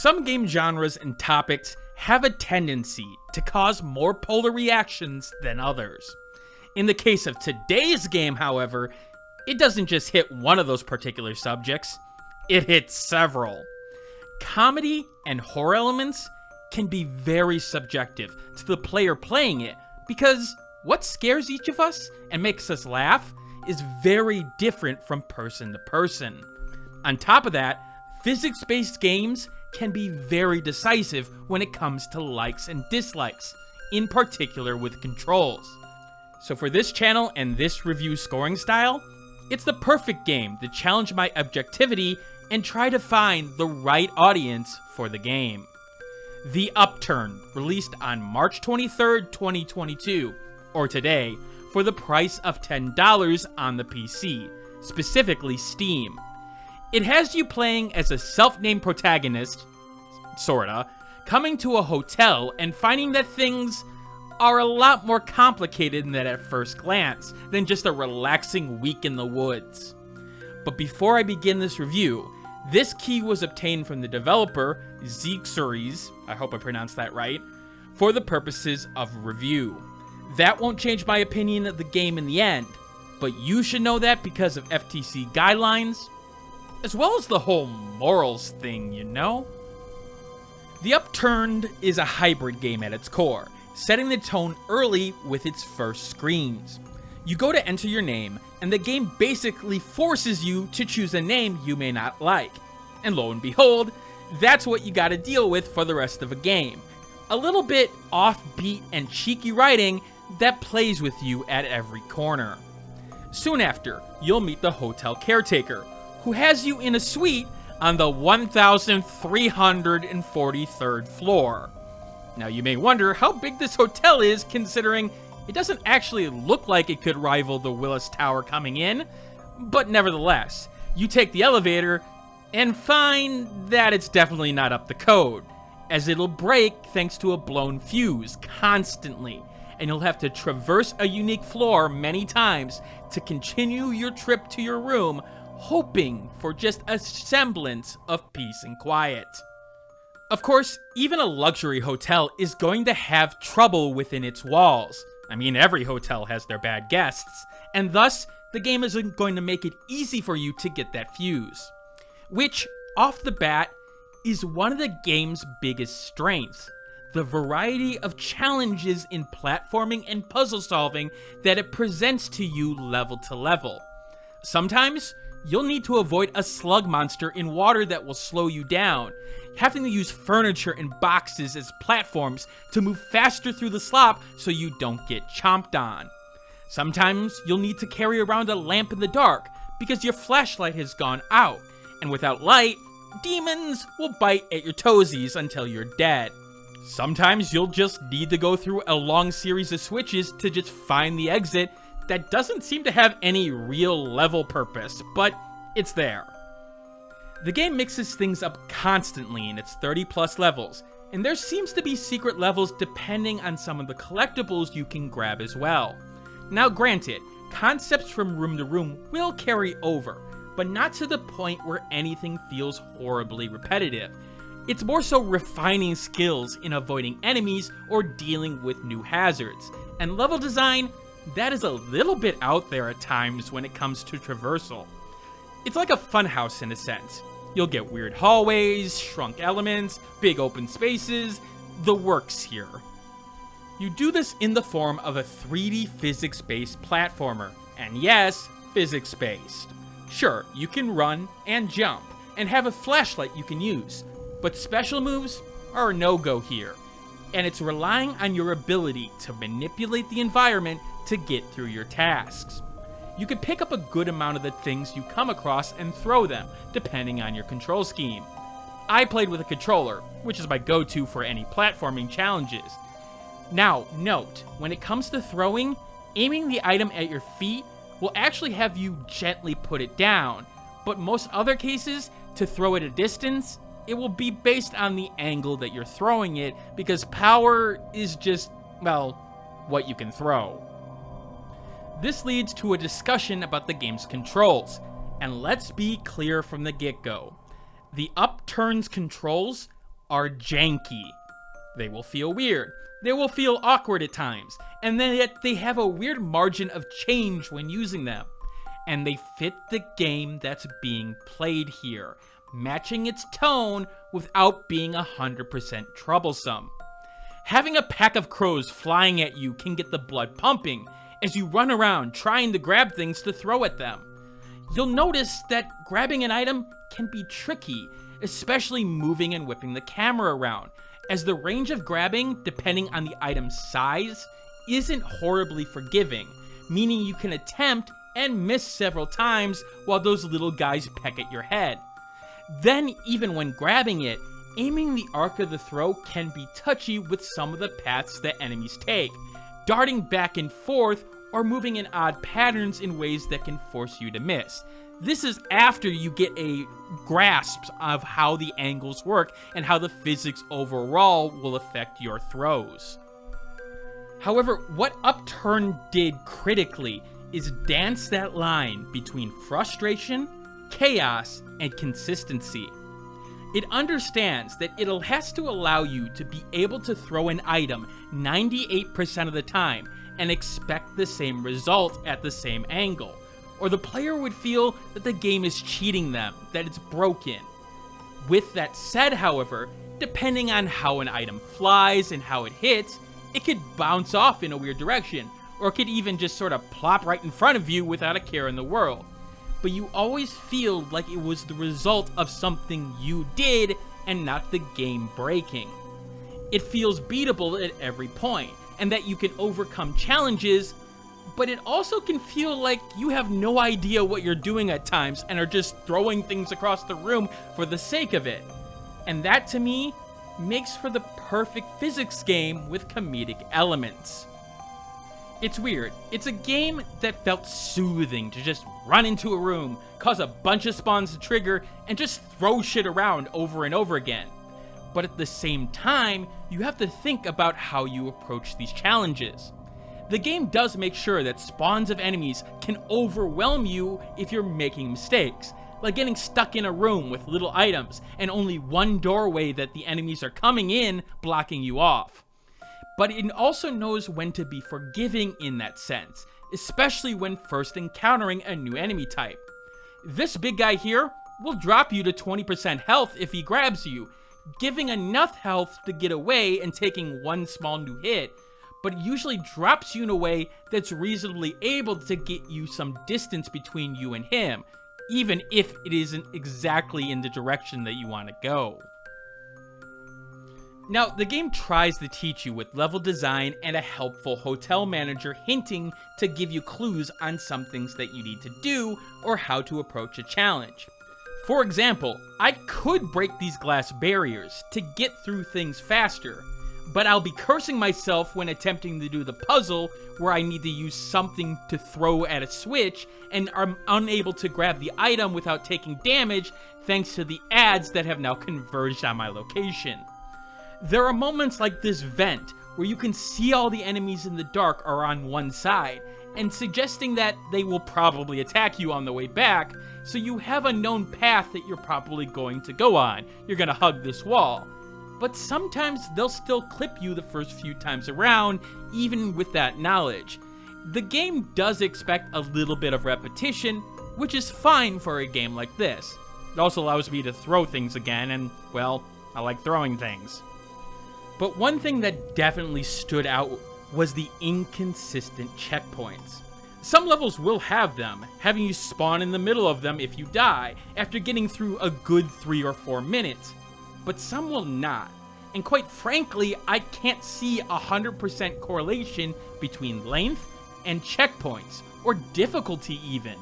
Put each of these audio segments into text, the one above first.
Some game genres and topics have a tendency to cause more polar reactions than others. In the case of today's game, however, it doesn't just hit one of those particular subjects, it hits several. Comedy and horror elements can be very subjective to the player playing it because what scares each of us and makes us laugh is very different from person to person. On top of that, physics-based games can be very decisive when it comes to likes and dislikes, in particular with controls. So for this channel and this review scoring style, it's the perfect game to challenge my objectivity and try to find the right audience for the game. The Upturned, released on March 23rd, 2022, or today, for the price of $10 on the PC, specifically Steam. It has you playing as a self-named protagonist, sorta, coming to a hotel and finding that things are a lot more complicated than that at first glance than just a relaxing week in the woods. But before I begin this review, this key was obtained from the developer, Xeexuries, I hope I pronounced that right, for the purposes of review. That won't change my opinion of the game in the end, but you should know that because of FTC guidelines, as well as the whole morals thing, you know? The Upturned is a hybrid game at its core, setting the tone early with its first screens. You go to enter your name, and the game basically forces you to choose a name you may not like. And lo and behold, that's what you gotta deal with for the rest of the game. A little bit offbeat and cheeky writing that plays with you at every corner. Soon after, you'll meet the hotel caretaker, who has you in a suite on the 1,343rd floor. Now you may wonder how big this hotel is, considering it doesn't actually look like it could rival the Willis Tower coming in, but nevertheless, you take the elevator and find that it's definitely not up to code, as it'll break thanks to a blown fuse constantly, and you'll have to traverse a unique floor many times to continue your trip to your room, hoping for just a semblance of peace and quiet. Of course, even a luxury hotel is going to have trouble within its walls. I mean, every hotel has their bad guests, and thus, the game isn't going to make it easy for you to get that fuse. Which, off the bat, is one of the game's biggest strengths. The variety of challenges in platforming and puzzle solving that it presents to you level to level. Sometimes, you'll need to avoid a slug monster in water that will slow you down, having to use furniture and boxes as platforms to move faster through the slop so you don't get chomped on. Sometimes you'll need to carry around a lamp in the dark because your flashlight has gone out, and without light, demons will bite at your toesies until you're dead. Sometimes you'll just need to go through a long series of switches to just find the exit that doesn't seem to have any real level purpose, but it's there. The game mixes things up constantly in its 30 plus levels, and there seems to be secret levels depending on some of the collectibles you can grab as well. Now granted, concepts from room to room will carry over, but not to the point where anything feels horribly repetitive. It's more so refining skills in avoiding enemies or dealing with new hazards, and level design that is a little bit out there at times when it comes to traversal. It's like a funhouse in a sense. You'll get weird hallways, shrunk elements, big open spaces, the works here. You do this in the form of a 3D physics-based platformer, and yes, physics-based. Sure, you can run and jump, and have a flashlight you can use, but special moves are a no-go here, and it's relying on your ability to manipulate the environment to get through your tasks. You can pick up a good amount of the things you come across and throw them, depending on your control scheme. I played with a controller, which is my go-to for any platforming challenges. Now, note, when it comes to throwing, aiming the item at your feet will actually have you gently put it down, but most other cases, to throw at a distance, it will be based on the angle that you're throwing it, because power is just, well, what you can throw. This leads to a discussion about the game's controls, and let's be clear from the get-go. The Upturned's controls are janky. They will feel weird. They will feel awkward at times, and then yet they have a weird margin of change when using them. And they fit the game that's being played here, matching its tone without being 100% troublesome. Having a pack of crows flying at you can get the blood pumping as you run around trying to grab things to throw at them. You'll notice that grabbing an item can be tricky, especially moving and whipping the camera around, as the range of grabbing, depending on the item's size, isn't horribly forgiving, meaning you can attempt and miss several times while those little guys peck at your head. Then, even when grabbing it, aiming the arc of the throw can be touchy with some of the paths that enemies take, darting back and forth or moving in odd patterns in ways that can force you to miss. This is after you get a grasp of how the angles work and how the physics overall will affect your throws. However, what Upturned did critically is dance that line between frustration, chaos, and consistency. It understands that it has to allow you to be able to throw an item 98% of the time and expect the same result at the same angle, or the player would feel that the game is cheating them, that it's broken. With that said, however, depending on how an item flies and how it hits, it could bounce off in a weird direction, or it could even just sort of plop right in front of you without a care in the world. But you always feel like it was the result of something you did and not the game breaking. It feels beatable at every point, and that you can overcome challenges, but it also can feel like you have no idea what you're doing at times and are just throwing things across the room for the sake of it. And that, to me, makes for the perfect physics game with comedic elements. It's weird. It's a game that felt soothing to just run into a room, cause a bunch of spawns to trigger, and just throw shit around over and over again. But at the same time, you have to think about how you approach these challenges. The game does make sure that spawns of enemies can overwhelm you if you're making mistakes, like getting stuck in a room with little items and only one doorway that the enemies are coming in blocking you off. But it also knows when to be forgiving in that sense, especially when first encountering a new enemy type. This big guy here will drop you to 20% health if he grabs you, giving enough health to get away and taking one small new hit, but usually drops you in a way that's reasonably able to get you some distance between you and him, even if it isn't exactly in the direction that you want to go. Now, the game tries to teach you with level design and a helpful hotel manager hinting to give you clues on some things that you need to do or how to approach a challenge. For example, I could break these glass barriers to get through things faster, but I'll be cursing myself when attempting to do the puzzle where I need to use something to throw at a switch and I'm unable to grab the item without taking damage thanks to the ads that have now converged on my location. There are moments like this vent where you can see all the enemies in the dark are on one side, and suggesting that they will probably attack you on the way back, so you have a known path that you're probably going to go on. You're gonna hug this wall. But sometimes they'll still clip you the first few times around, even with that knowledge. The game does expect a little bit of repetition, which is fine for a game like this. It also allows me to throw things again, and, well, I like throwing things. But one thing that definitely stood out was the inconsistent checkpoints. Some levels will have them, having you spawn in the middle of them if you die, after getting through a good 3 or 4 minutes. But some will not. And quite frankly, I can't see 100% correlation between length and checkpoints, or difficulty even.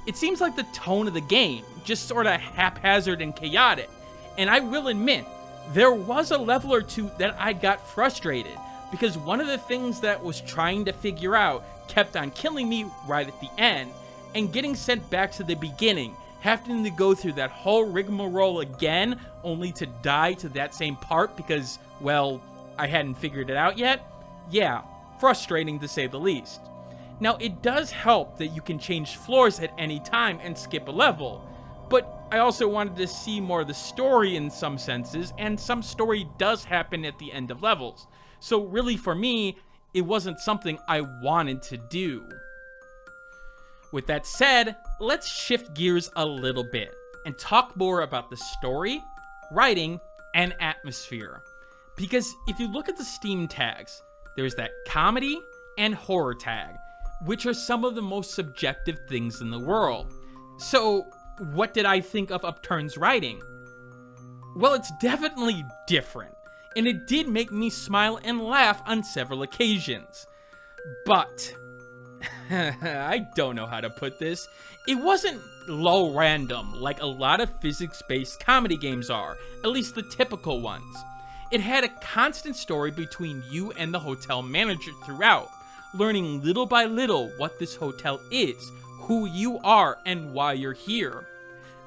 It seems like the tone of the game, just sorta haphazard and chaotic. And I will admit, there was a level or two that I got frustrated, because one of the things that I was trying to figure out kept on killing me right at the end, and getting sent back to the beginning, having to go through that whole rigmarole again, only to die to that same part because, well, I hadn't figured it out yet. Yeah, frustrating to say the least. Now, it does help that you can change floors at any time and skip a level, but I also wanted to see more of the story in some senses, and some story does happen at the end of levels. So really for me, it wasn't something I wanted to do. With that said, let's shift gears a little bit and talk more about the story, writing, and atmosphere. Because if you look at the Steam tags, there's that comedy and horror tag, which are some of the most subjective things in the world. So, what did I think of Upturned's writing? Well, it's definitely different, and it did make me smile and laugh on several occasions. But, I don't know how to put this, it wasn't low random like a lot of physics-based comedy games are, at least the typical ones. It had a constant story between you and the hotel manager throughout, learning little by little what this hotel is, who you are, and why you're here.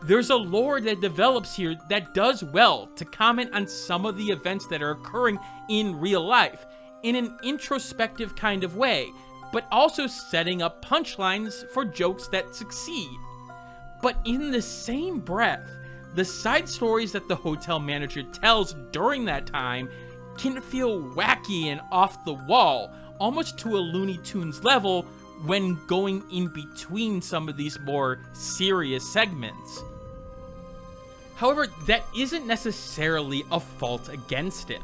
There's a lore that develops here that does well to comment on some of the events that are occurring in real life in an introspective kind of way, but also setting up punchlines for jokes that succeed. But in the same breath, the side stories that the hotel manager tells during that time can feel wacky and off the wall, almost to a Looney Tunes level when going in between some of these more serious segments. However, that isn't necessarily a fault against it.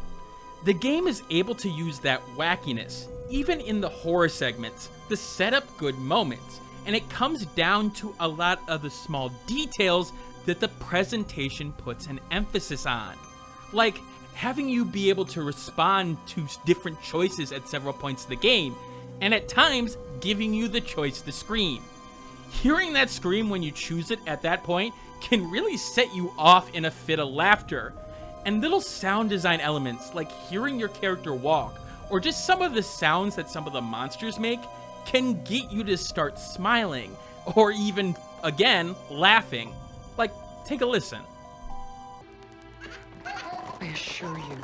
The game is able to use that wackiness, even in the horror segments, to set up good moments, and it comes down to a lot of the small details that the presentation puts an emphasis on. Like having you be able to respond to different choices at several points in the game, and at times giving you the choice to scream. Hearing that scream when you choose it at that point can really set you off in a fit of laughter. And little sound design elements like hearing your character walk, or just some of the sounds that some of the monsters make, can get you to start smiling, or even, again, laughing. Like, take a listen. I assure you,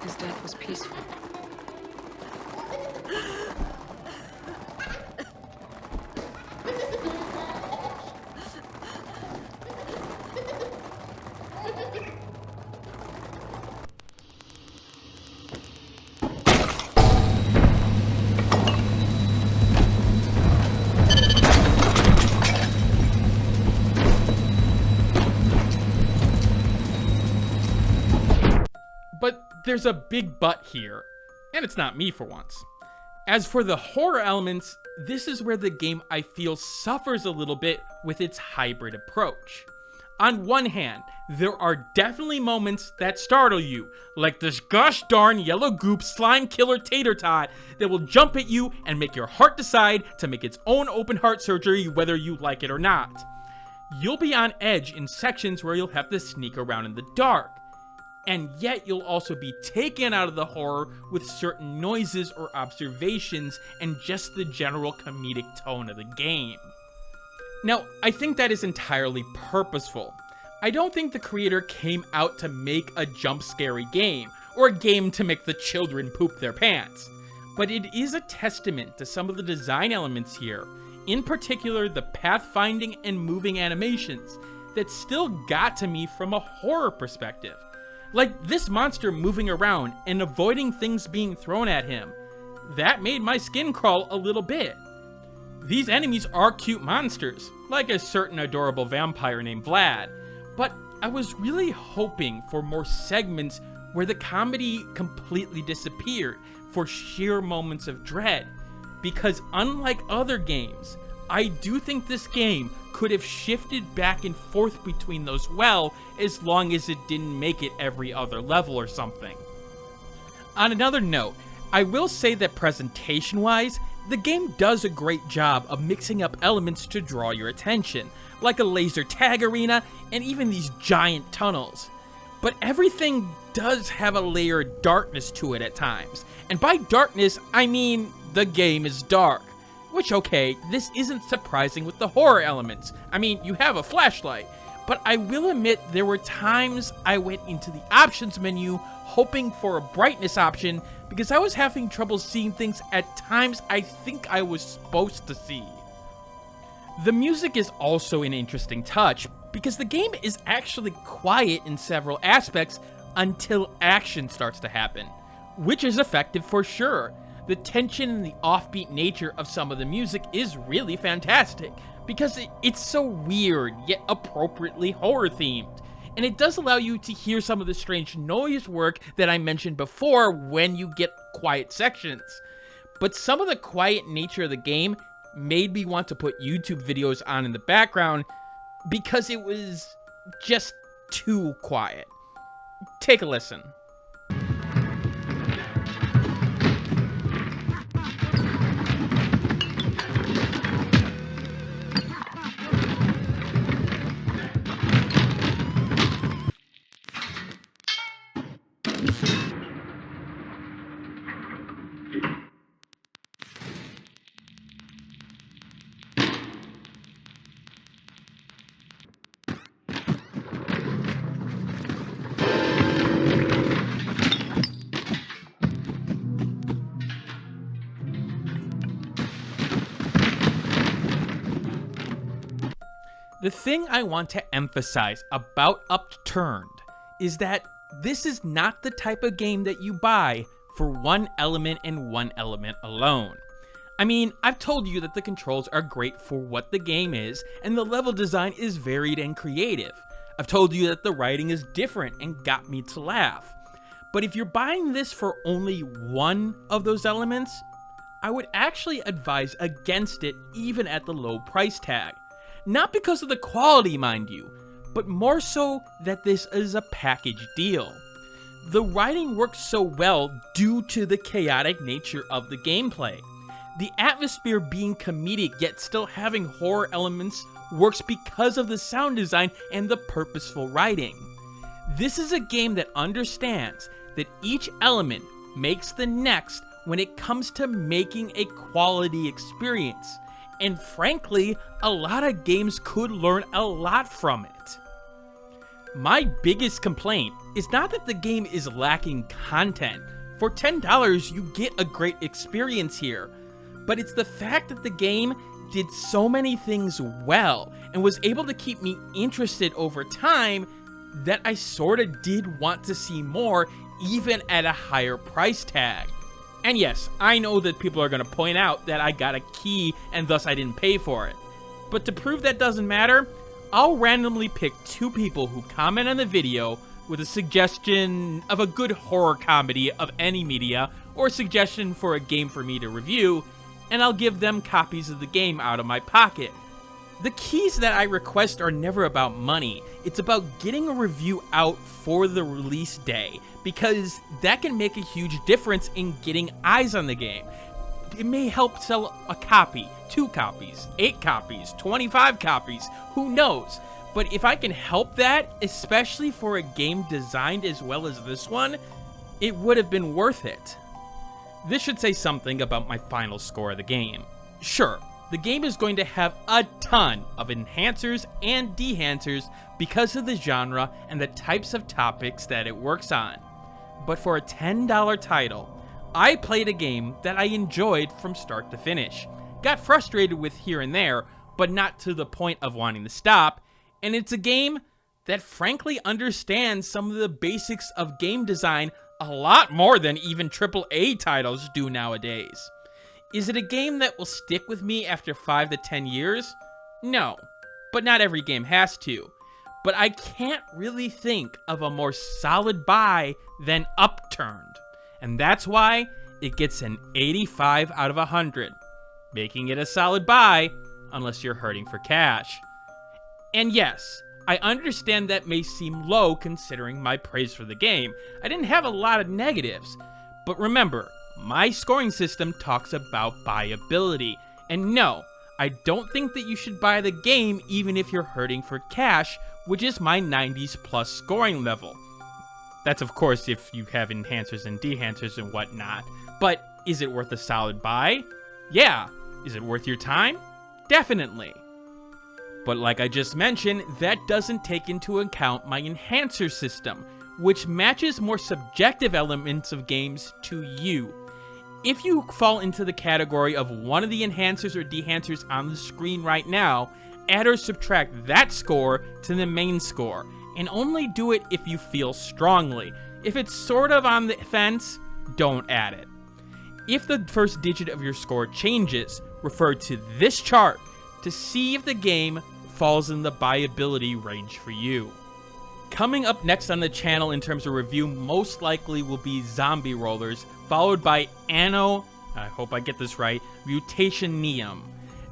his death was peaceful. But there's a big but here, and it's not me for once. As for the horror elements, this is where the game I feel suffers a little bit with its hybrid approach. On one hand, there are definitely moments that startle you, like this gosh darn yellow goop slime killer Tater Tot that will jump at you and make your heart decide to make its own open heart surgery whether you like it or not. You'll be on edge in sections where you'll have to sneak around in the dark. And yet you'll also be taken out of the horror with certain noises or observations and just the general comedic tone of the game. Now, I think that is entirely purposeful. I don't think the creator came out to make a jump-scary game, or a game to make the children poop their pants. But it is a testament to some of the design elements here, in particular the pathfinding and moving animations, that still got to me from a horror perspective. Like this monster moving around and avoiding things being thrown at him. That made my skin crawl a little bit. These enemies are cute monsters, like a certain adorable vampire named Vlad, but I was really hoping for more segments where the comedy completely disappeared for sheer moments of dread, because unlike other games, I do think this game could have shifted back and forth between those well, as long as it didn't make it every other level or something. On another note, I will say that presentation-wise, the game does a great job of mixing up elements to draw your attention, like a laser tag arena and even these giant tunnels. But everything does have a layer of darkness to it at times, and by darkness, I mean the game is dark. Which, okay, this isn't surprising with the horror elements. I mean, you have a flashlight. But I will admit there were times I went into the options menu hoping for a brightness option because I was having trouble seeing things at times I think I was supposed to see. The music is also an interesting touch, because the game is actually quiet in several aspects until action starts to happen, which is effective for sure. The tension and the offbeat nature of some of the music is really fantastic, because it's so weird, yet appropriately horror-themed. And it does allow you to hear some of the strange noise work that I mentioned before when you get quiet sections. But some of the quiet nature of the game made me want to put YouTube videos on in the background because it was just too quiet. Take a listen. The thing I want to emphasize about Upturned is that this is not the type of game that you buy for one element and one element alone. I mean, I've told you that the controls are great for what the game is, and the level design is varied and creative. I've told you that the writing is different and got me to laugh. But if you're buying this for only one of those elements, I would actually advise against it even at the low price tag. Not because of the quality, mind you, but more so that this is a package deal. The writing works so well due to the chaotic nature of the gameplay. The atmosphere being comedic yet still having horror elements works because of the sound design and the purposeful writing. This is a game that understands that each element makes the next when it comes to making a quality experience. And frankly, a lot of games could learn a lot from it. My biggest complaint is not that the game is lacking content. For $10, you get a great experience here. But it's the fact that the game did so many things well and was able to keep me interested over time that I sorta did want to see more, even at a higher price tag. And yes, I know that people are going to point out that I got a key and thus I didn't pay for it. But to prove that doesn't matter, I'll randomly pick 2 people who comment on the video with a suggestion of a good horror comedy of any media or a suggestion for a game for me to review, and I'll give them copies of the game out of my pocket. The keys that I request are never about money. It's about getting a review out for the release day, because that can make a huge difference in getting eyes on the game. It may help sell a copy, 2 copies, 8 copies, 25 copies, who knows? But if I can help that, especially for a game designed as well as this one, it would have been worth it. This should say something about my final score of the game. Sure, the game is going to have a ton of enhancers and dehancers because of the genre and the types of topics that it works on. But for a $10 title, I played a game that I enjoyed from start to finish. Got frustrated with here and there, but not to the point of wanting to stop, and it's a game that frankly understands some of the basics of game design a lot more than even AAA titles do nowadays. Is it a game that will stick with me after 5 to 10 years? No, but not every game has to. But I can't really think of a more solid buy than Upturned, and that's why it gets an 85 out of 100, making it a solid buy unless you're hurting for cash. And yes, I understand that may seem low considering my praise for the game. I didn't have a lot of negatives, but remember, my scoring system talks about buyability, and no, I don't think that you should buy the game even if you're hurting for cash, which is my 90s plus scoring level. That's of course if you have enhancers and dehancers and whatnot, but is it worth a solid buy? Yeah. Is it worth your time? Definitely. But like I just mentioned, that doesn't take into account my enhancer system, which matches more subjective elements of games to you. If you fall into the category of one of the enhancers or dehancers on the screen right now, add or subtract that score to the main score, and only do it if you feel strongly. If it's sort of on the fence, don't add it. If the first digit of your score changes, refer to this chart to see if the game falls in the buyability range for you. Coming up next on the channel in terms of review most likely will be Zombie Rollers, followed by Anno, I hope I get this right, Mutationeum.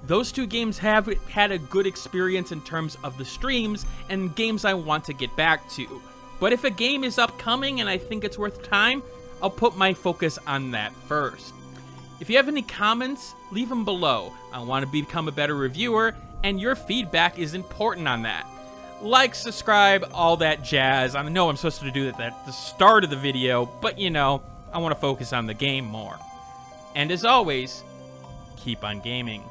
Those two games have had a good experience in terms of the streams and games I want to get back to. But if a game is upcoming and I think it's worth time, I'll put my focus on that first. If you have any comments, leave them below. I want to become a better reviewer, and your feedback is important on that. Like, subscribe, all that jazz. I know I'm supposed to do that at the start of the video, but you know, I want to focus on the game more. And as always, keep on gaming.